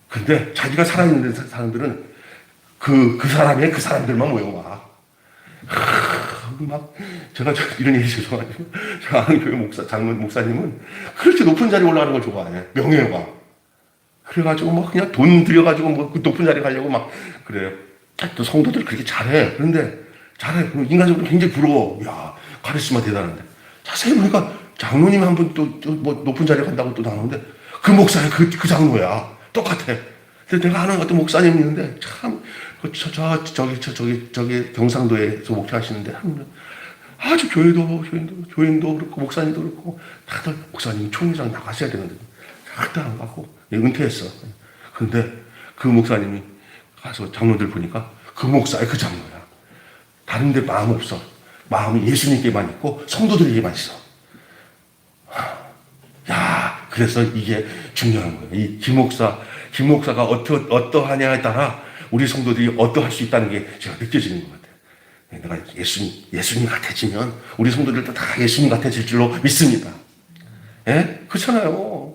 근데 자기가 살아있는 사람들은 그 사람들만 모여와. 막 제가 이런 얘기 죄송하지만 제가 아는 교회 장로 목사님은 그렇게 높은 자리에 올라가는 걸 좋아해. 명예가. 그래가지고 막 그냥 돈 들여가지고 뭐 그 높은 자리에 가려고 막 그래요. 또 성도들 그렇게 잘해. 그런데 잘해. 인간적으로 굉장히 부러워. 야 카리스마 대단한데. 자세히 보니까 장로님 한 분 또 뭐 높은 자리에 간다고 또 나오는데 그 목사야 그 장로야. 똑같아. 근데 내가 아는 어떤 목사님이 있는데 참 저기 경상도에서 목회하시는데 아주 교인도 그렇고 목사님도 그렇고 다들 목사님 총회장 나가셔야 되는데 절대 안 가고 은퇴했어. 근데 그 목사님이 가서 장로들 보니까 그 목사의 그 장로야. 다른 데 마음 없어. 마음이 예수님께만 있고 성도들에게만 있어. 야, 그래서 이게 중요한 거예요. 이 김 목사가 어떠하냐에 따라 우리 성도들이 어떠할 수 있다는 게 제가 느껴지는 것 같아요. 내가 예수님 같아지면 우리 성도들도 다 예수님 같아질 줄로 믿습니다. 예? 그렇잖아요.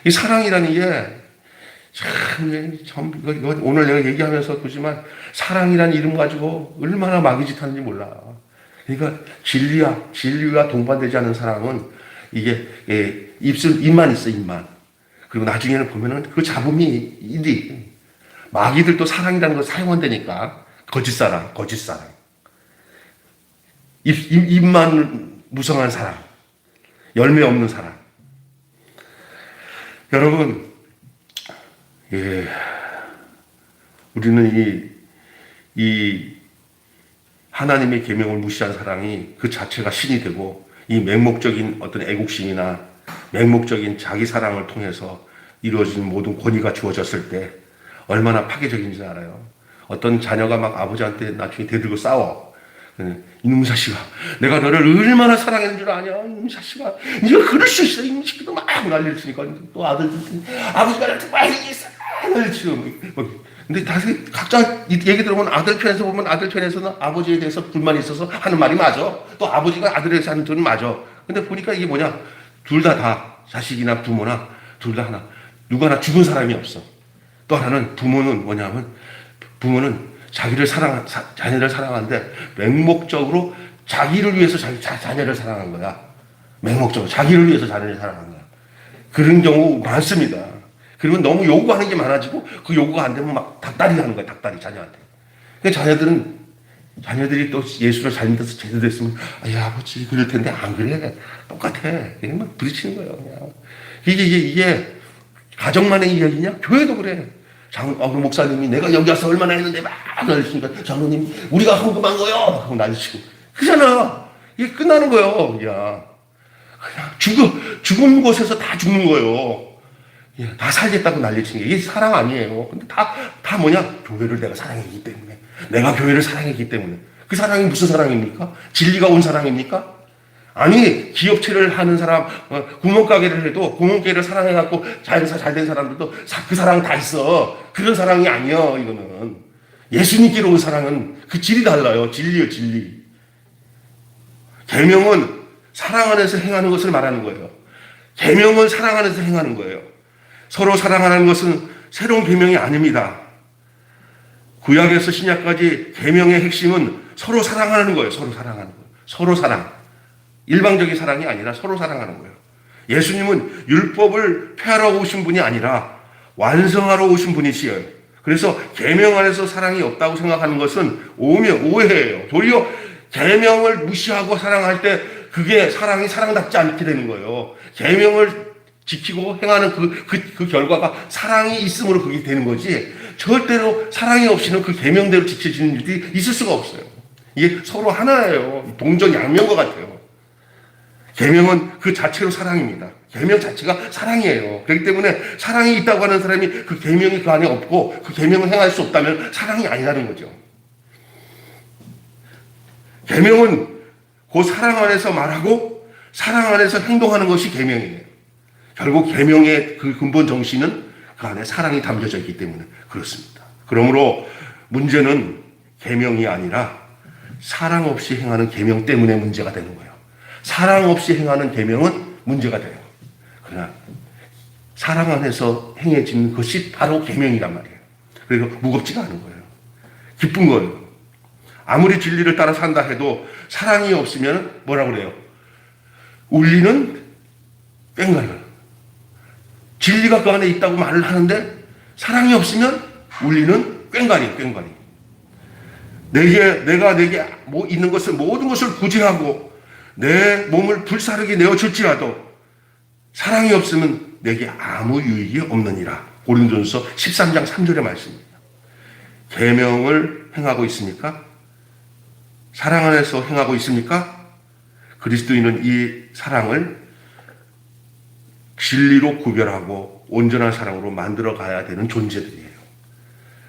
이 사랑이라는 게 이거 오늘 내가 얘기하면서 보지만 사랑이라는 이름 가지고 얼마나 마귀짓 하는지 몰라. 그러니까 진리와 동반되지 않은 사랑은 이게 입만 있어, 입만. 그리고 나중에는 보면은 그 잡음이 일이 마귀들도 사랑이라는 걸 사용한다니까. 거짓 사랑. 입만 무성한 사랑. 열매 없는 사랑. 여러분, 우리는 이 하나님의 계명을 무시한 사랑이 그 자체가 신이 되고 이 맹목적인 어떤 애국심이나 맹목적인 자기 사랑을 통해서 이루어진 모든 권위가 주어졌을 때 얼마나 파괴적인지 알아요. 어떤 자녀가 막 아버지한테 나중에 대들고 싸워. 이놈 자식아, 내가 너를 얼마나 사랑했는 줄 아냐? 이놈 자식아, 네가 그럴 수 있어. 이놈 새끼도 막 난리를 치니까 또 아버지가 나한테 막 얘기했어. 난리를 치고. 근데 다시 각자 얘기 들어보면 아들 편에서 보면 아들 편에서는 아버지에 대해서 불만이 있어서 하는 말이 맞아. 또 아버지가 아들에 대해서 하는 말은 맞아. 근데 보니까 이게 뭐냐? 둘 다 자식이나 부모나 둘 다 하나. 누구 하나 죽은 사람이 없어. 또 하나는 부모는 뭐냐면 부모는 자녀를 사랑하는데 맹목적으로 자기를 위해서 자녀를 사랑한 거야. 맹목적으로 자기를 위해서 자녀를 사랑한 거야. 그런 경우 많습니다. 그러면 너무 요구하는 게 많아지고 그 요구가 안 되면 막 닭다리 하는 거야. 닭다리 자녀한테. 그러니까 자녀들이 또 예수를 잘 믿어서 제대로 됐으면 아버지 그럴 텐데 안 그래. 똑같아. 그냥 막 부딪히는 거예요. 그냥. 이게 가정만의 이야기냐? 교회도 그래. 그 목사님이 내가 여기 와서 얼마나 했는데 막 난리치니까 장로님 우리가 헌금한 거요 하고 난리치고 그잖아. 이게 끝나는 거예요. 그냥 죽은 곳에서 다 죽는 거예요. 다 살겠다고 난리치는 게 이게 사랑 아니에요. 근데 다 뭐냐? 교회를 내가 사랑했기 때문에, 내가 교회를 사랑했기 때문에. 그 사랑이 무슨 사랑입니까? 진리가 온 사랑입니까? 아니, 기업체를 하는 사람, 구멍가게를 해도 구멍가게를 사랑해갖고 잘 된 사람들도 그 사랑 다 있어. 그런 사랑이 아니야, 이거는. 예수님께로 온 사랑은 그 질이 달라요. 진리요, 진리. 계명은 사랑 안에서 행하는 것을 말하는 거예요. 계명은 사랑 안에서 행하는 거예요. 서로 사랑하는 것은 새로운 계명이 아닙니다. 구약에서 신약까지 계명의 핵심은 서로 사랑하는 거예요. 서로 사랑하는 거예요. 서로 사랑. 일방적인 사랑이 아니라 서로 사랑하는 거예요. 예수님은 율법을 폐하러 오신 분이 아니라 완성하러 오신 분이시에요. 그래서 계명 안에서 사랑이 없다고 생각하는 것은 오해예요. 도리어 계명을 무시하고 사랑할 때 그게 사랑이 사랑답지 않게 되는 거예요. 계명을 지키고 행하는 그 결과가 사랑이 있음으로 그게 되는 거지, 절대로 사랑이 없이는 그 계명대로 지켜지는 일이 있을 수가 없어요. 이게 서로 하나예요. 동전 양면과 같아요. 계명은 그 자체로 사랑입니다. 계명 자체가 사랑이에요. 그렇기 때문에 사랑이 있다고 하는 사람이 그 계명이 그 안에 없고 그 계명을 행할 수 없다면 사랑이 아니라는 거죠. 계명은 그 사랑 안에서 말하고 사랑 안에서 행동하는 것이 계명이에요. 결국 계명의 그 근본 정신은 그 안에 사랑이 담겨져 있기 때문에 그렇습니다. 그러므로 문제는 계명이 아니라 사랑 없이 행하는 계명 때문에 문제가 되는 거예요. 사랑 없이 행하는 계명은 문제가 돼요. 그러나 사랑 안에서 행해지는 것이 바로 계명이란 말이에요. 그래서 무겁지가 않은 거예요. 기쁜 거예요. 아무리 진리를 따라 산다 해도 사랑이 없으면 뭐라고 그래요? 울리는 꽹과리가. 진리가 그 안에 있다고 말을 하는데 사랑이 없으면 울리는 꽹과리. 내가 있는 것을 모든 것을 구제하고 내 몸을 불사르게 내어줄지라도 사랑이 없으면 내게 아무 유익이 없느니라. 고린도전서 13장 3절의 말씀입니다. 계명을 행하고 있습니까? 사랑 안에서 행하고 있습니까? 그리스도인은 이 사랑을 진리로 구별하고 온전한 사랑으로 만들어 가야 되는 존재들이에요.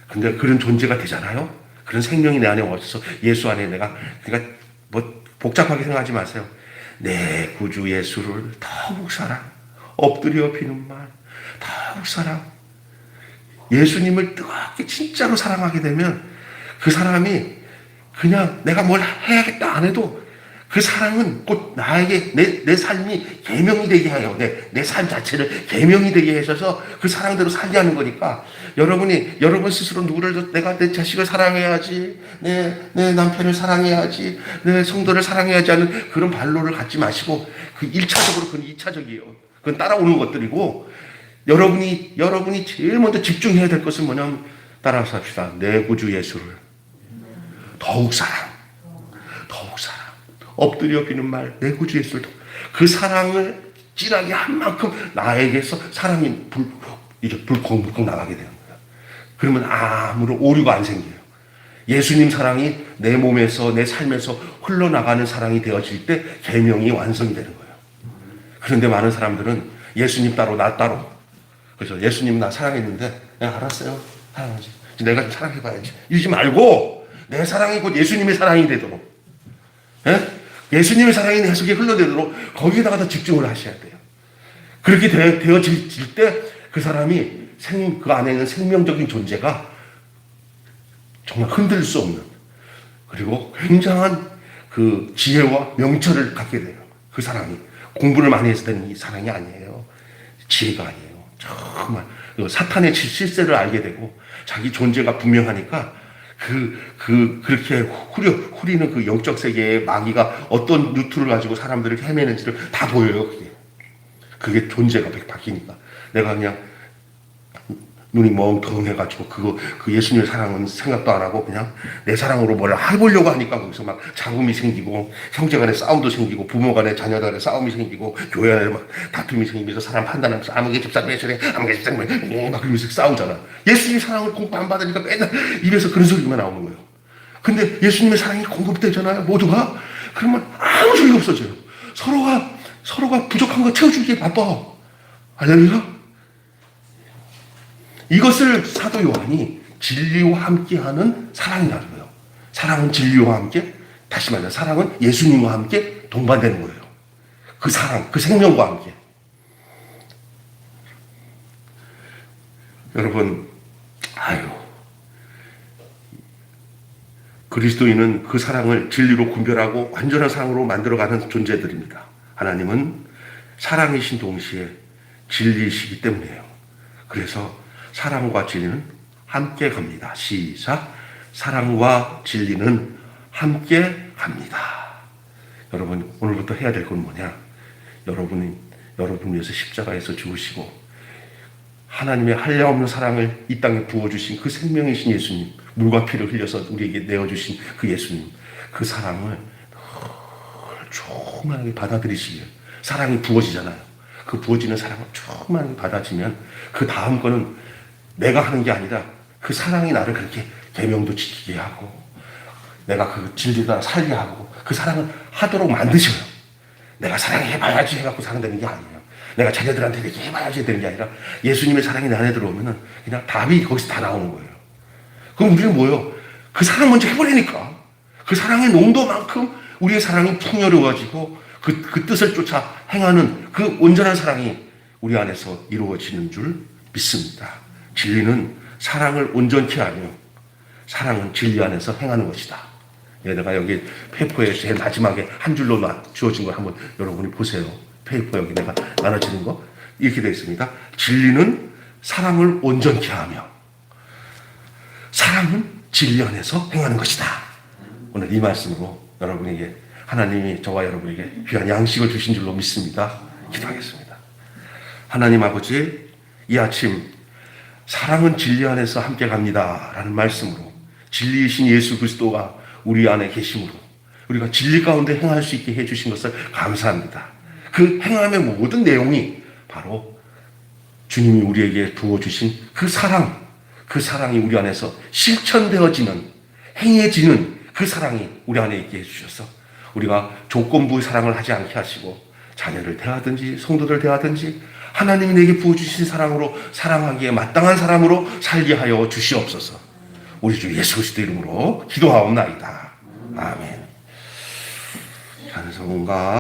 근데 그런 존재가 되잖아요? 그런 생명이 내 안에 와서 예수 안에 그러니까 뭐 복잡하게 생각하지 마세요. 내 구주 예수를 더욱 사랑, 엎드려 비는 말, 더욱 사랑. 예수님을 뜨겁게 진짜로 사랑하게 되면 그 사람이 그냥 내가 뭘 해야겠다 안 해도 그 사랑은 곧 나에게 내 삶이 계명이 되게 하여 내 삶 자체를 계명이 되게 해서 그 사랑대로 살게 하는 거니까 여러분 스스로 누구를 내가 내 자식을 사랑해야지, 내 남편을 사랑해야지, 내 성도를 사랑해야지 하는 그런 반로를 갖지 마시고 그 1차적으로 그건 2차적이에요. 그건 따라오는 것들이고 여러분이 제일 먼저 집중해야 될 것은 뭐냐면 따라서 합시다. 내 구주 예수를 더욱 사랑. 엎드려 비는 말, 내 구주 예수를 그 사랑을 진하게 한 만큼 나에게서 사랑이 이게 불콩불콩 나가게 되는 거예요. 그러면 아무런 오류가 안 생겨요. 예수님 사랑이 내 몸에서 내 삶에서 흘러나가는 사랑이 되어질 때 계명이 완성이 되는 거예요. 그런데 많은 사람들은 예수님 따로 나 따로, 그래서 예수님 나 사랑했는데 내가 알았어요. 사랑하지. 내가 좀 사랑해봐야지. 이러지 말고 내 사랑이 곧 예수님의 사랑이 되도록, 예수님의 사랑이 내 속에 흘러내도록 거기에다가 더 집중을 하셔야 돼요. 그렇게 되어질 때 그 사람이 그 안에 있는 생명적인 존재가 정말 흔들 수 없는, 그리고 굉장한 그 지혜와 명철을 갖게 돼요. 그 사랑이 공부를 많이 해서 되는 이 사랑이 아니에요. 지혜가 아니에요. 정말 사탄의 실세를 알게 되고 자기 존재가 분명하니까 그렇게 후리는 그 영적 세계의 마귀가 어떤 루트를 가지고 사람들을 헤매는지를 다 보여요, 그게 존재가 바뀌니까. 내가 그냥 눈이 멍텅해가지고 그 예수님의 사랑은 생각도 안 하고 그냥 내 사랑으로 뭘 해보려고 하니까 거기서 막 잡음이 생기고 형제 간에 싸움도 생기고 부모 간에 자녀 간에 싸움이 생기고 교회 안에 막 다툼이 생기면서 사람 판단하면서 아무개 집사님 왜 저래 아무개 집사님 왜 막 그러면서 싸우잖아. 예수님의 사랑을 공부 안 받으니까 맨날 입에서 그런 소리만 나오는 거예요. 근데 예수님의 사랑이 공급되잖아요, 모두가. 그러면 아무 소리가 없어져요. 서로가 부족한 거 채워주기에 바빠. 할렐루야. 이것을 사도 요한이 진리와 함께하는 사랑이라는 거예요. 사랑은 진리와 함께, 다시 말해 사랑은 예수님과 함께 동반되는 거예요. 그 사랑, 그 생명과 함께. 여러분, 그리스도인은 그 사랑을 진리로 분별하고 완전한 사랑으로 만들어가는 존재들입니다. 하나님은 사랑이신 동시에 진리이시기 때문이에요. 그래서 사랑과 진리는 함께 갑니다. 시작. 사랑과 진리는 함께 갑니다. 여러분, 오늘부터 해야 될 건 뭐냐? 여러분을 위해서 십자가에서 죽으시고 하나님의 한량없는 사랑을 이 땅에 부어주신 그 생명이신 예수님, 물과 피를 흘려서 우리에게 내어주신 그 예수님, 그 사랑을 충만하게 받아들이시길. 사랑이 부어지잖아요. 그 부어지는 사랑을 충만하게 받아지면 그 다음 거는 내가 하는 게 아니라 그 사랑이 나를 그렇게 계명도 지키게 하고 내가 그 진리가 살게 하고 그 사랑을 하도록 만드셔요. 내가 사랑해봐야지 해갖고 사랑되는 게 아니에요. 내가 자녀들한테 이렇게 해봐야지 되는 게 아니라 예수님의 사랑이 내 안에 들어오면은 그냥 답이 거기서 다 나오는 거예요. 그럼 우리는 뭐예요? 그 사랑 먼저 해보려니까. 그 사랑의 농도만큼 우리의 사랑이 풍요로워지고 그 뜻을 쫓아 행하는 그 온전한 사랑이 우리 안에서 이루어지는 줄 믿습니다. 진리는 사랑을 온전케 하며 사랑은 진리 안에서 행하는 것이다. 내가 여기 페이퍼에 제일 마지막에 한 줄로 주어진 걸 한번 여러분이 보세요. 페이퍼 여기 내가 나눠지는 거 이렇게 되어 있습니다. 진리는 사랑을 온전케 하며 사랑은 진리 안에서 행하는 것이다. 오늘 이 말씀으로 여러분에게 하나님이 저와 여러분에게 귀한 양식을 주신 줄로 믿습니다. 기도하겠습니다. 하나님 아버지, 이 아침 사랑은 진리 안에서 함께 갑니다 라는 말씀으로 진리이신 예수 그리스도가 우리 안에 계심으로 우리가 진리 가운데 행할 수 있게 해주신 것을 감사합니다. 그 행함의 모든 내용이 바로 주님이 우리에게 부어주신 그 사랑이 우리 안에서 실천되어지는, 행해지는 그 사랑이 우리 안에 있게 해주셔서 우리가 조건부 사랑을 하지 않게 하시고 자녀를 대하든지 성도들 대하든지 하나님이 내게 부어주신 사랑으로 사랑하기에 마땅한 사람으로 살게 하여 주시옵소서. 우리 주 예수 그리스도 이름으로 기도하옵나이다. 아멘. 찬송가